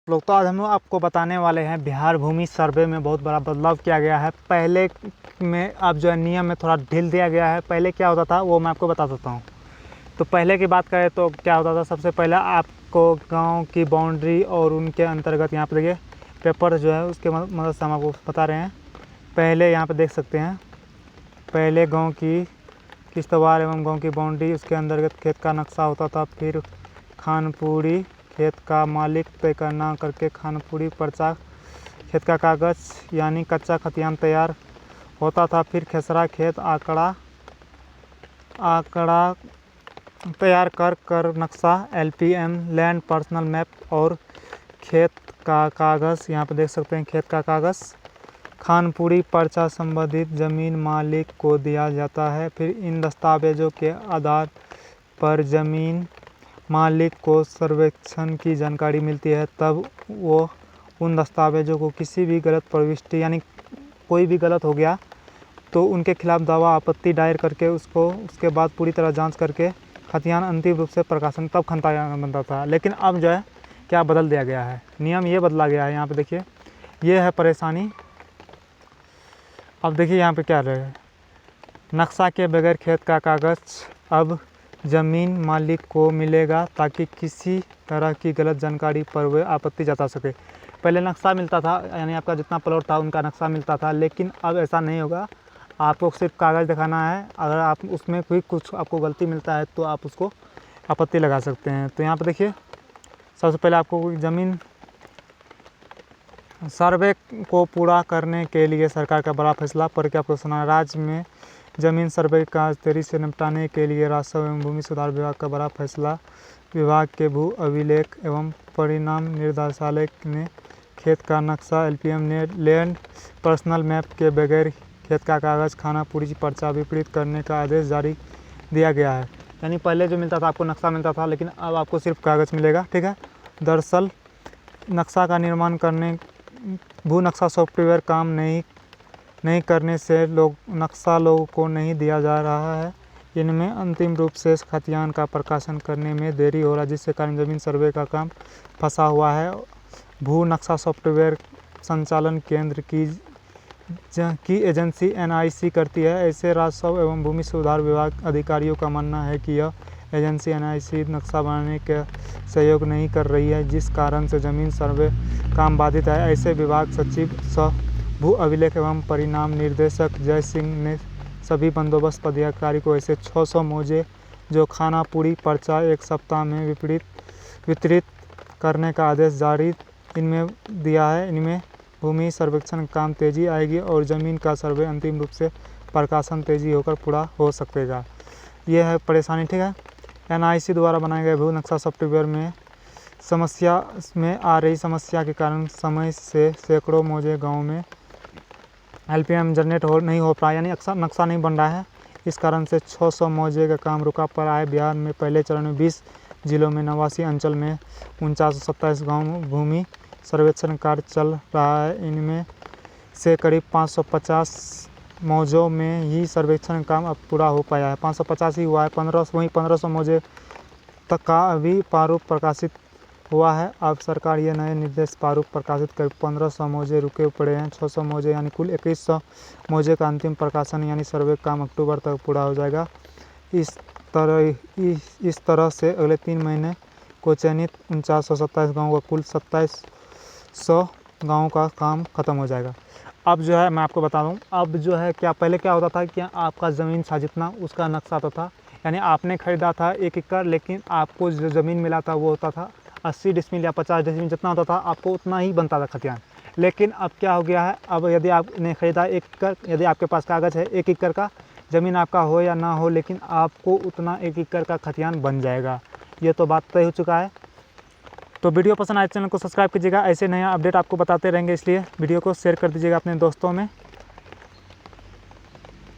लोग, तो आज हम लोग आपको बताने वाले हैं बिहार भूमि सर्वे में बहुत बड़ा बदलाव किया गया है। पहले में अब जो है नियम में थोड़ा ढील दिया गया है। पहले क्या होता था वो मैं आपको बता देता हूँ। तो पहले की बात करें तो क्या होता था, सबसे पहले आपको गांव की बाउंड्री और उनके अंतर्गत यहाँ पर देखिए पेपर जो है उसके मदद से हम आपको बता रहे हैं। पहले यहाँ पर देख सकते हैं, पहले गाँव की किश्तवाड़ एवं गांव की बाउंड्री, उसके अंतर्गत खेत का नक्शा होता था। फिर खानपुरी, खेत का मालिक तय करना करके खानपुरी पर्चा, खेत का कागज़ यानी कच्चा खतियान तैयार होता था। फिर खेसरा खेत आंकड़ा तैयार कर नक्शा LPM लैंड पर्सनल मैप और खेत का कागज़, यहाँ पर देख सकते हैं खेत का कागज़, खानपुरी पर्चा संबंधित ज़मीन मालिक को दिया जाता है। फिर इन दस्तावेज़ों के आधार पर ज़मीन मालिक को सर्वेक्षण की जानकारी मिलती है। तब वो उन दस्तावेज़ों को किसी भी गलत प्रविष्टि यानी कोई भी गलत हो गया तो उनके खिलाफ दावा आपत्ति दायर करके उसके बाद पूरी तरह जांच करके खतियान अंतिम रूप से प्रकाशन, तब खतियान बनता था। लेकिन अब जो है क्या बदल दिया गया है, नियम ये बदला गया है। यहाँ पे देखिए ये है परेशानी। अब देखिए यहाँ पे क्या रहे, नक्शा के बगैर खेत का कागज़ अब ज़मीन मालिक को मिलेगा ताकि किसी तरह की गलत जानकारी पर वे आपत्ति जता सके। पहले नक्शा मिलता था यानी आपका जितना प्लॉट था उनका नक्शा मिलता था, लेकिन अब ऐसा नहीं होगा। आपको सिर्फ कागज़ दिखाना है, अगर आप उसमें कोई कुछ आपको गलती मिलता है तो आप उसको आपत्ति लगा सकते हैं। तो यहाँ पर देखिए सबसे पहले आपको ज़मीन सर्वे को पूरा करने के लिए सरकार का बड़ा फैसला पर क्या आपको सुना। राज्य में ज़मीन सर्वे का तेजी से निपटाने के लिए राजस्व एवं भूमि सुधार विभाग का बड़ा फैसला। विभाग के भू अभिलेख एवं परिणाम निर्देशालय ने खेत का नक्शा LPM ने लैंड पर्सनल मैप के बगैर खेत का कागज़ खानापुरी पर्चा विपरीत करने का आदेश जारी दिया गया है। यानी पहले जो मिलता था आपको नक्शा मिलता था, लेकिन अब आपको सिर्फ कागज़ मिलेगा। ठीक है, दरअसल नक्शा का निर्माण करने भू नक्शा सॉफ्टवेयर काम नहीं करने से नक्शा लोगों को नहीं दिया जा रहा है। इनमें अंतिम रूप से खतियान का प्रकाशन करने में देरी हो रहा है, जिससे कारण ज़मीन सर्वे का काम फंसा हुआ है। भू नक्शा सॉफ्टवेयर संचालन केंद्र की एजेंसी NIC करती है। ऐसे राजस्व एवं भूमि सुधार विभाग अधिकारियों का मानना है कि यह एजेंसी NIC नक्शा बनाने का सहयोग नहीं कर रही है, जिस कारण से ज़मीन सर्वे काम बाधित है। ऐसे विभाग सचिव सह भू अभिलेख एवं परिणाम निर्देशक जय सिंह ने सभी बंदोबस्त अधिकारी को ऐसे 600 मौजे जो खानापुरी पर्चा एक सप्ताह में वितरित करने का आदेश जारी इनमें दिया है। इनमें भूमि सर्वेक्षण काम तेजी आएगी और ज़मीन का सर्वे अंतिम रूप से प्रकाशन तेजी होकर पूरा हो सकेगा। यह है परेशानी। ठीक है, NIC द्वारा बनाए गए भू नक्शा सॉफ्टवेयर में आ रही समस्या के कारण समय से सैकड़ों मौजे गाँव में LPM जनरेट नहीं हो पाया, यानी अक्सर नक्शा नहीं बन रहा है। इस कारण से 600 मौजे का काम रुका पड़ा है। बिहार में पहले चरण में 20 जिलों में 89 अंचल में 4927 गाँव भूमि सर्वेक्षण कार्य चल रहा है। इनमें से करीब 550 मौजों में ही सर्वेक्षण काम अब पूरा हो पाया है। 550 ही हुआ है, 1500 मौजे तक का अभी प्रारूप प्रकाशित हुआ है। अब सरकार ये नए निर्देश प्रारूप प्रकाशित कर 1500 मौजे रुके पड़े हैं। 600 मौजे यानी कुल 2100 मौजे का अंतिम प्रकाशन यानी सर्वे काम अक्टूबर तक पूरा हो जाएगा। इस तरह से अगले 3 महीने को चयनित 4927 गाँव का कुल 2700 गाँव का काम खत्म हो जाएगा। अब जो है मैं आपको बता दूं, अब जो है क्या पहले क्या होता था कि आपका ज़मीन था जितना उसका नक्शा आता था, यानी आपने ख़रीदा था 1 एकड़, लेकिन आपको जो ज़मीन मिला था वो होता था 80 डिसमिल या 50 डिसमिल, जितना होता था आपको उतना ही बनता था खतियान। लेकिन अब क्या हो गया है, अब यदि आपने ख़रीदा 1 एकड़, यदि आपके पास कागज़ है 1 एकड़ का, ज़मीन आपका हो या ना हो, लेकिन आपको उतना 1 एकड़ का खतियान बन जाएगा। ये तो बात तय हो चुका है। तो वीडियो पसंद आए चैनल को सब्सक्राइब कीजिएगा, ऐसे नया अपडेट आपको बताते रहेंगे, इसलिए वीडियो को शेयर कर दीजिएगा अपने दोस्तों में।